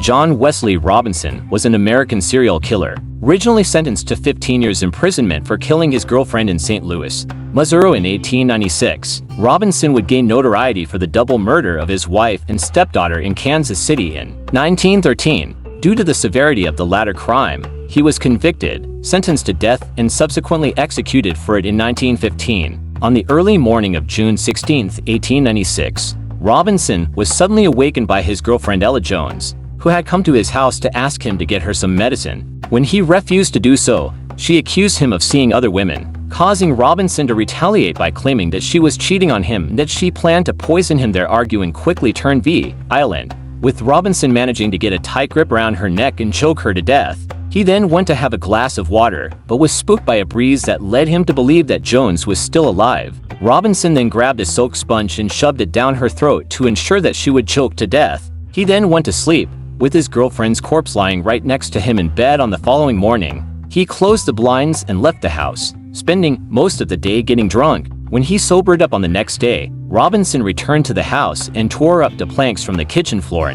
John Wesley Robinson was an American serial killer, originally sentenced to 15 years imprisonment for killing his girlfriend in St. Louis, Missouri in 1896. Robinson would gain notoriety for the double murder of his wife and stepdaughter in Kansas City in 1913. Due to the severity of the latter crime, he was convicted, sentenced to death, and subsequently executed for it in 1915. On the early morning of June 16, 1896, Robinson was suddenly awakened by his girlfriend Ella Jones, who had come to his house to ask him to get her some medicine. When he refused to do so, she accused him of seeing other women, causing Robinson to retaliate by claiming that she was cheating on him and that she planned to poison him. Their arguing quickly turned violent, with Robinson managing to get a tight grip around her neck and choke her to death. He then went to have a glass of water, but was spooked by a breeze that led him to believe that Jones was still alive. Robinson then grabbed a soaked sponge and shoved it down her throat to ensure that she would choke to death. He then went to sleep, with his girlfriend's corpse lying right next to him in bed. On the following morning, he closed the blinds and left the house, spending most of the day getting drunk. When he sobered up on the next day, Robinson returned to the house and tore up the planks from the kitchen floor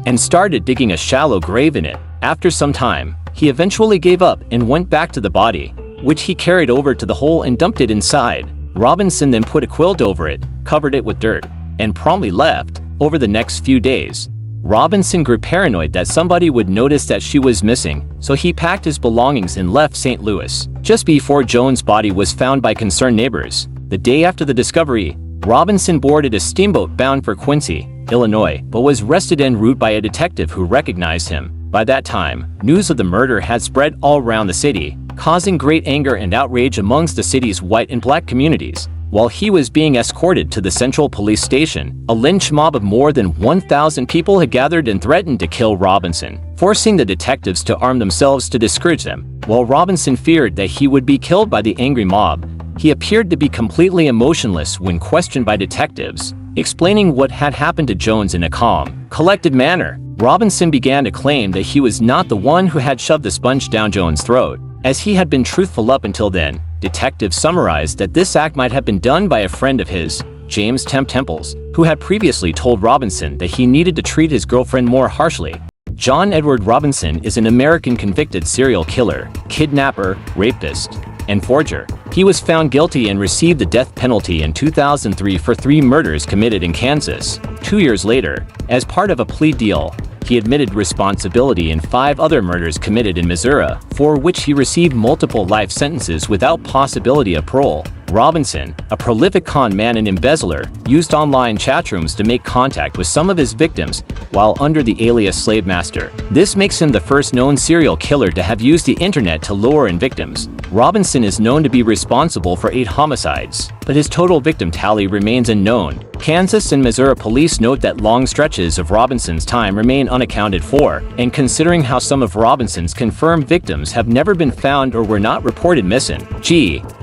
and started digging a shallow grave in it. After some time, he eventually gave up and went back to the body, which he carried over to the hole and dumped it inside. Robinson then put a quilt over it, covered it with dirt, and promptly left. Over the next few days, Robinson grew paranoid that somebody would notice that she was missing, so he packed his belongings and left St. Louis. Just before Jones' body was found by concerned neighbors, the day after the discovery, Robinson boarded a steamboat bound for Quincy, Illinois, but was arrested en route by a detective who recognized him. By that time, news of the murder had spread all around the city, causing great anger and outrage amongst the city's white and black communities. While he was being escorted to the Central Police Station, a lynch mob of more than 1,000 people had gathered and threatened to kill Robinson, forcing the detectives to arm themselves to discourage them. While Robinson feared that he would be killed by the angry mob, he appeared to be completely emotionless when questioned by detectives, explaining what had happened to Jones in a calm, collected manner. Robinson began to claim that he was not the one who had shoved the sponge down Jones' throat, as he had been truthful up until then. Detectives summarized that this act might have been done by a friend of his, James Temples, who had previously told Robinson that he needed to treat his girlfriend more harshly. John Edward Robinson is an American convicted serial killer, kidnapper, rapist, and forger. He was found guilty and received the death penalty in 2003 for 3 murders committed in Kansas. 2 years later, as part of a plea deal, he admitted responsibility in 5 other murders committed in Missouri, for which he received multiple life sentences without possibility of parole. Robinson, a prolific con man and embezzler, used online chat rooms to make contact with some of his victims while under the alias Slave Master. This makes him the first known serial killer to have used the internet to lure in victims. Robinson is known to be responsible for 8 homicides, but his total victim tally remains unknown. Kansas and Missouri police note that long stretches of Robinson's time remain unaccounted for, and considering how some of Robinson's confirmed victims have never been found or were not reported missing,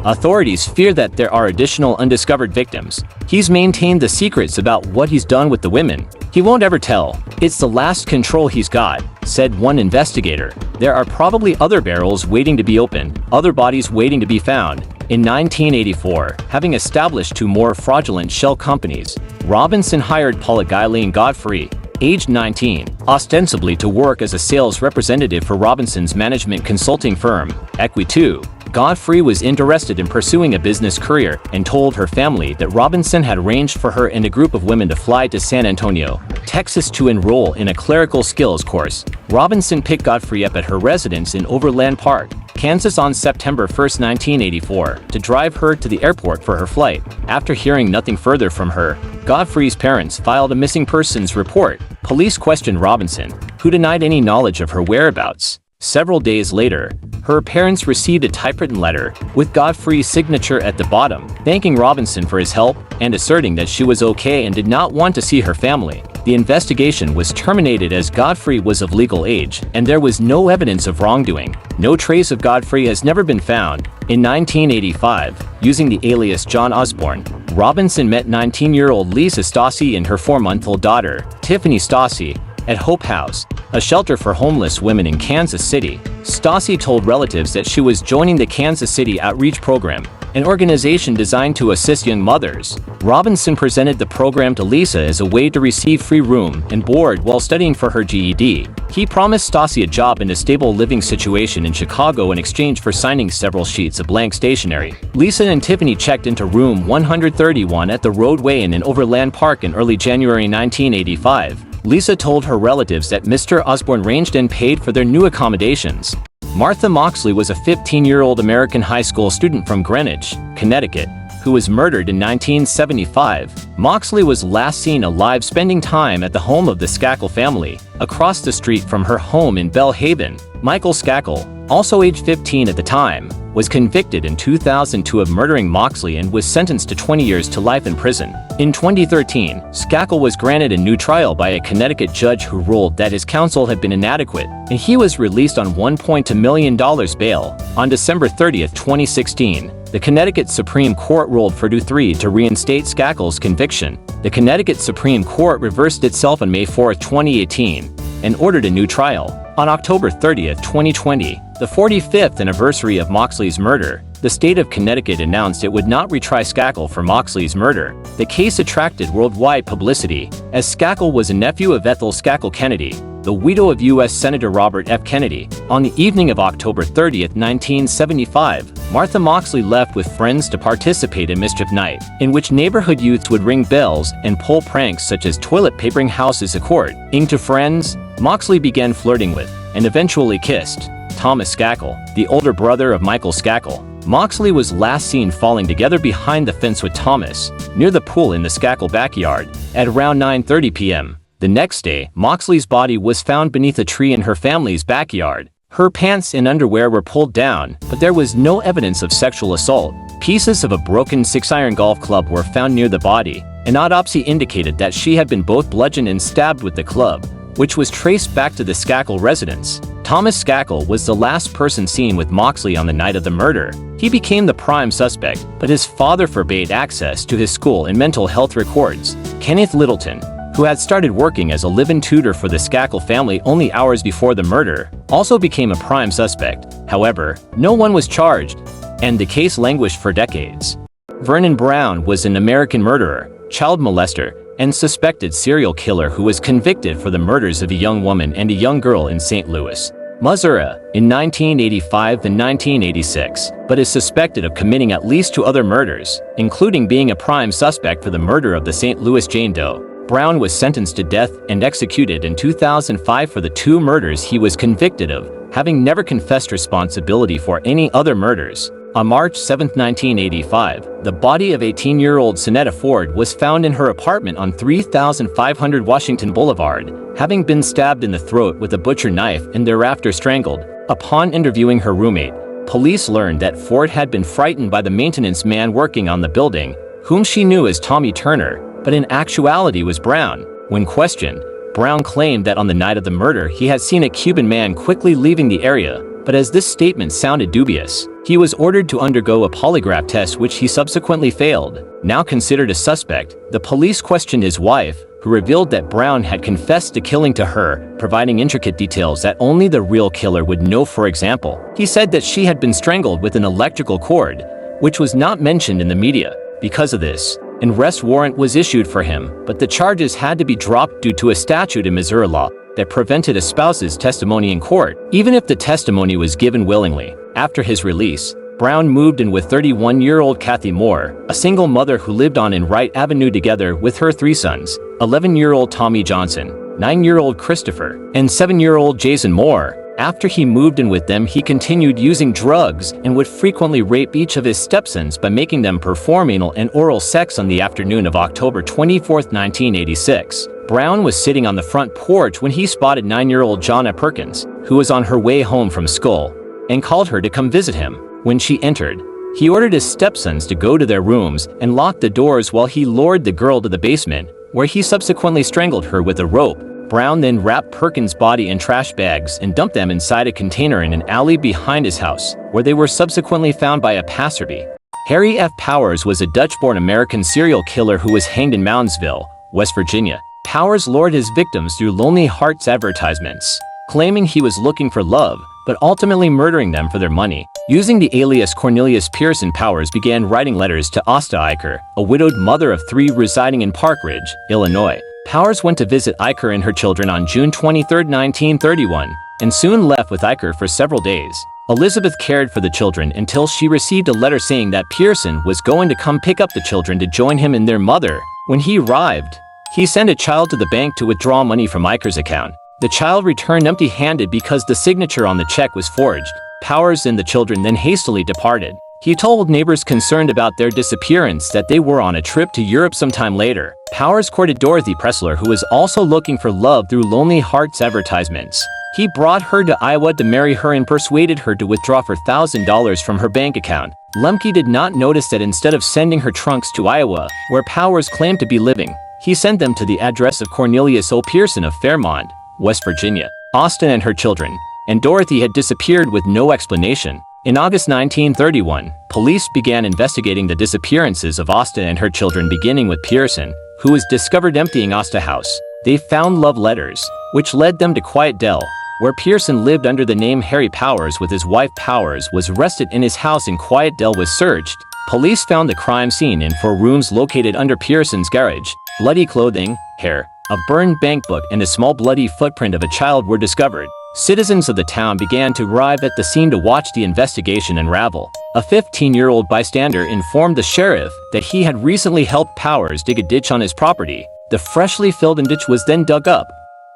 authorities fear that there are additional undiscovered victims. He's maintained the secrets about what he's done with the women. He won't ever tell. It's the last control he's got, said one investigator. There are probably other barrels waiting to be opened, other bodies waiting to be found. In 1984, having established 2 more fraudulent shell companies, Robinson hired Paula Guyleen Godfrey, aged 19, ostensibly to work as a sales representative for Robinson's management consulting firm, Equi2. Godfrey was interested in pursuing a business career and told her family that Robinson had arranged for her and a group of women to fly to San Antonio, Texas to enroll in a clerical skills course. Robinson picked Godfrey up at her residence in Overland Park, Kansas on September 1, 1984, to drive her to the airport for her flight. After hearing nothing further from her, Godfrey's parents filed a missing persons report. Police questioned Robinson, who denied any knowledge of her whereabouts. Several days later, her parents received a typewritten letter with Godfrey's signature at the bottom, thanking Robinson for his help and asserting that she was okay and did not want to see her family. The investigation was terminated as Godfrey was of legal age, and there was no evidence of wrongdoing. No trace of Godfrey has never been found. In 1985, using the alias John Osborne, Robinson met 19-year-old Lisa Stassi and her 4-month-old daughter, Tiffany Stassi, at Hope House, a shelter for homeless women in Kansas City. Stassi told relatives that she was joining the Kansas City Outreach Program, an organization designed to assist young mothers. Robinson presented the program to Lisa as a way to receive free room and board while studying for her GED. He promised Stassi a job and a stable living situation in Chicago in exchange for signing several sheets of blank stationery. Lisa and Tiffany checked into room 131 at the Roadway Inn in Overland Park in early January 1985. Lisa told her relatives that Mr. Osborne arranged and paid for their new accommodations. Martha Moxley was a 15-year-old American high school student from Greenwich, Connecticut, who was murdered in 1975. Moxley was last seen alive spending time at the home of the Skakel family, across the street from her home in Belle Haven. Michael Skakel, also age 15 at the time, was convicted in 2002 of murdering Moxley and was sentenced to 20 years to life in prison. In 2013, Skakel was granted a new trial by a Connecticut judge who ruled that his counsel had been inadequate, and he was released on $1.2 million bail. On December 30, 2016, the Connecticut Supreme Court ruled for 2-3 to reinstate Skakel's conviction. The Connecticut Supreme Court reversed itself on May 4, 2018, and ordered a new trial. On October 30, 2020, the 45th anniversary of Moxley's murder, the state of Connecticut announced it would not retry Skakel for Moxley's murder. The case attracted worldwide publicity, as Skakel was a nephew of Ethel Skakel Kennedy, the widow of U.S. Senator Robert F. Kennedy. On the evening of October 30, 1975, Martha Moxley left with friends to participate in Mischief Night, in which neighborhood youths would ring bells and pull pranks such as toilet papering houses a court. To friends, Moxley began flirting with, and eventually kissed, Thomas Skakel, the older brother of Michael Skakel. Moxley was last seen falling together behind the fence with Thomas, near the pool in the Skakel backyard, at around 9:30 p.m. The next day, Moxley's body was found beneath a tree in her family's backyard. Her pants and underwear were pulled down, but there was no evidence of sexual assault. Pieces of a broken 6-iron golf club were found near the body. An autopsy indicated that she had been both bludgeoned and stabbed with the club, which was traced back to the Skakel residence. Thomas Skakel was the last person seen with Moxley on the night of the murder. He became the prime suspect, but his father forbade access to his school and mental health records. Kenneth Littleton, who had started working as a live-in tutor for the Skakel family only hours before the murder, also became a prime suspect. However, no one was charged, and the case languished for decades. Vernon Brown was an American murderer, child molester, and suspected serial killer who was convicted for the murders of a young woman and a young girl in St. Louis, Missouri, in 1985 and 1986, but is suspected of committing at least 2 other murders, including being a prime suspect for the murder of the St. Louis Jane Doe. Brown was sentenced to death and executed in 2005 for the 2 murders he was convicted of, having never confessed responsibility for any other murders. On March 7, 1985, the body of 18-year-old Sonetta Ford was found in her apartment on 3500 Washington Boulevard, having been stabbed in the throat with a butcher knife and thereafter strangled. Upon interviewing her roommate, police learned that Ford had been frightened by the maintenance man working on the building, whom she knew as Tommy Turner, but in actuality was Brown. When questioned, Brown claimed that on the night of the murder he had seen a Cuban man quickly leaving the area, but as this statement sounded dubious, he was ordered to undergo a polygraph test which he subsequently failed. Now considered a suspect, the police questioned his wife, who revealed that Brown had confessed to killing to her, providing intricate details that only the real killer would know. For example, he said that she had been strangled with an electrical cord, which was not mentioned in the media. Because of this, an arrest warrant was issued for him, but the charges had to be dropped due to a statute in Missouri law that prevented a spouse's testimony in court, even if the testimony was given willingly. After his release, Brown moved in with 31-year-old Kathy Moore, a single mother who lived on in Wright Avenue together with her 3 sons, 11-year-old Tommy Johnson, 9-year-old Christopher, and 7-year-old Jason Moore. After he moved in with them, he continued using drugs and would frequently rape each of his stepsons by making them perform anal and oral sex. On the afternoon of October 24, 1986, Brown was sitting on the front porch when he spotted 9-year-old Jonna Perkins, who was on her way home from school, and called her to come visit him. When she entered, he ordered his stepsons to go to their rooms and lock the doors while he lured the girl to the basement, where he subsequently strangled her with a rope. Brown then wrapped Perkins' body in trash bags and dumped them inside a container in an alley behind his house, where they were subsequently found by a passerby. Harry F. Powers was a Dutch-born American serial killer who was hanged in Moundsville, West Virginia. Powers lured his victims through Lonely Hearts advertisements, claiming he was looking for love, but ultimately murdering them for their money. Using the alias Cornelius Pearson, Powers began writing letters to Asta Eicher, a widowed mother of 3 residing in Park Ridge, Illinois. Powers went to visit Eicher and her children on June 23, 1931, and soon left with Eicher for several days. Elizabeth cared for the children until she received a letter saying that Pearson was going to come pick up the children to join him and their mother. When he arrived, he sent a child to the bank to withdraw money from Eicher's account. The child returned empty-handed because the signature on the check was forged. Powers and the children then hastily departed. He told neighbors concerned about their disappearance that they were on a trip to Europe sometime later. Powers courted Dorothy Pressler, who was also looking for love through Lonely Hearts advertisements. He brought her to Iowa to marry her and persuaded her to withdraw $4,000 from her bank account. Lemke did not notice that instead of sending her trunks to Iowa, where Powers claimed to be living, he sent them to the address of Cornelius O. Pearson of Fairmont, West Virginia. Austin and her children and Dorothy had disappeared with no explanation. In August 1931, police began investigating the disappearances of Asta and her children, beginning with Pearson, who was discovered emptying Asta House. They found love letters, which led them to Quiet Dell, where Pearson lived under the name Harry Powers with his wife. Powers was arrested in his house in Quiet Dell was searched. Police found the crime scene in 4 rooms located under Pearson's garage. Bloody clothing, hair, a burned bank book, and a small bloody footprint of a child were discovered. Citizens of the town began to arrive at the scene to watch the investigation unravel. A 15-year-old bystander informed the sheriff that he had recently helped Powers dig a ditch on his property. The freshly filled ditch was then dug up,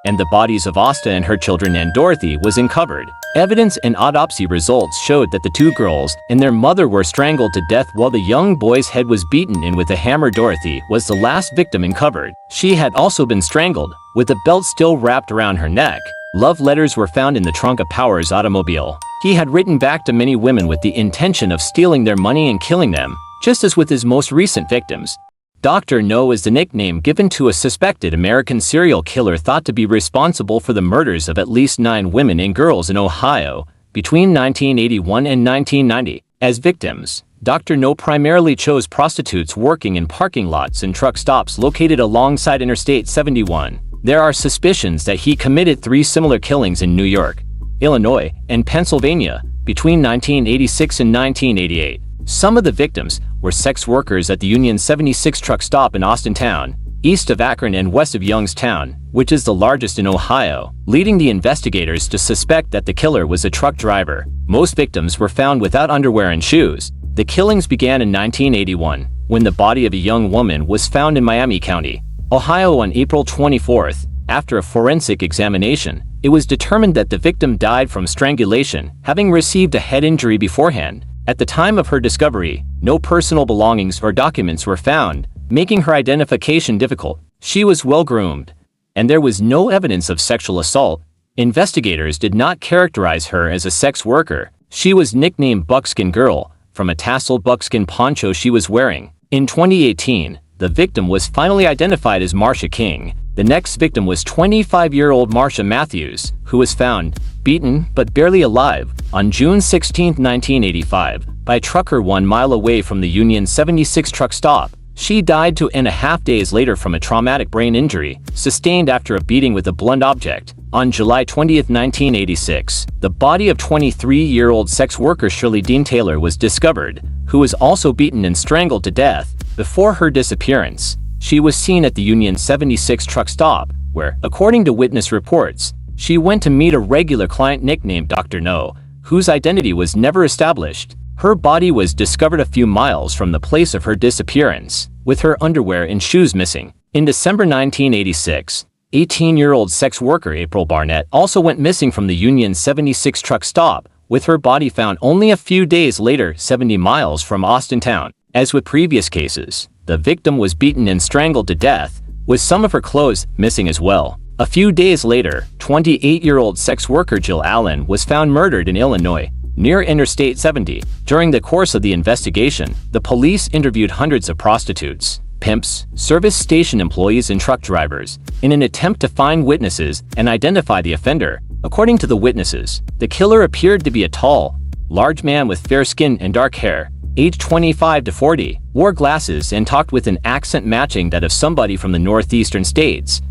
and the bodies of Asta and her children and Dorothy was uncovered. Evidence and autopsy results showed that the 2 girls and their mother were strangled to death while the young boy's head was beaten in with a hammer. Dorothy was the last victim uncovered. She had also been strangled, with a belt still wrapped around her neck. Love letters were found in the trunk of Powers' automobile. He had written back to many women with the intention of stealing their money and killing them, just as with his most recent victims. Dr. No is the nickname given to a suspected American serial killer thought to be responsible for the murders of at least 9 women and girls in Ohio between 1981 and 1990. As victims, Dr. No primarily chose prostitutes working in parking lots and truck stops located alongside Interstate 71. There are suspicions that he committed 3 similar killings in New York, Illinois, and Pennsylvania between 1986 and 1988. Some of the victims were sex workers at the Union 76 truck stop in Austintown, east of Akron and west of Youngstown, which is the largest in Ohio, leading the investigators to suspect that the killer was a truck driver. Most victims were found without underwear and shoes. The killings began in 1981, when the body of a young woman was found in Miami County, Ohio on April 24th. After a forensic examination, it was determined that the victim died from strangulation, having received a head injury beforehand. At the time of her discovery, no personal belongings or documents were found, making her identification difficult. She was well-groomed, and there was no evidence of sexual assault. Investigators did not characterize her as a sex worker. She was nicknamed Buckskin Girl, from a tasseled buckskin poncho she was wearing. In 2018, the victim was finally identified as Marcia King. The next victim was 25-year-old Marcia Matthews, who was found, beaten but barely alive, on June 16, 1985, by a trucker 1 mile away from the Union 76 truck stop. She died 2.5 days later from a traumatic brain injury sustained after a beating with a blunt object. On July 20, 1986, the body of 23-year-old sex worker Shirley Dean Taylor was discovered, who was also beaten and strangled to death. Before her disappearance, she was seen at the Union 76 truck stop, where, according to witness reports, she went to meet a regular client nicknamed Dr. No, whose identity was never established. Her body was discovered a few miles from the place of her disappearance, with her underwear and shoes missing. In December 1986, 18-year-old sex worker April Barnett also went missing from the Union 76 truck stop, with her body found only a few days later 70 miles from Austintown. As with previous cases, the victim was beaten and strangled to death, with some of her clothes missing as well. A few days later, 28-year-old sex worker Jill Allen was found murdered in Illinois, near Interstate 70. During the course of the investigation, the police interviewed hundreds of prostitutes, pimps, service station employees, and truck drivers in an attempt to find witnesses and identify the offender. According to the witnesses, the killer appeared to be a tall, large man with fair skin and dark hair, aged 25 to 40, wore glasses and talked with an accent matching that of somebody from the northeastern states.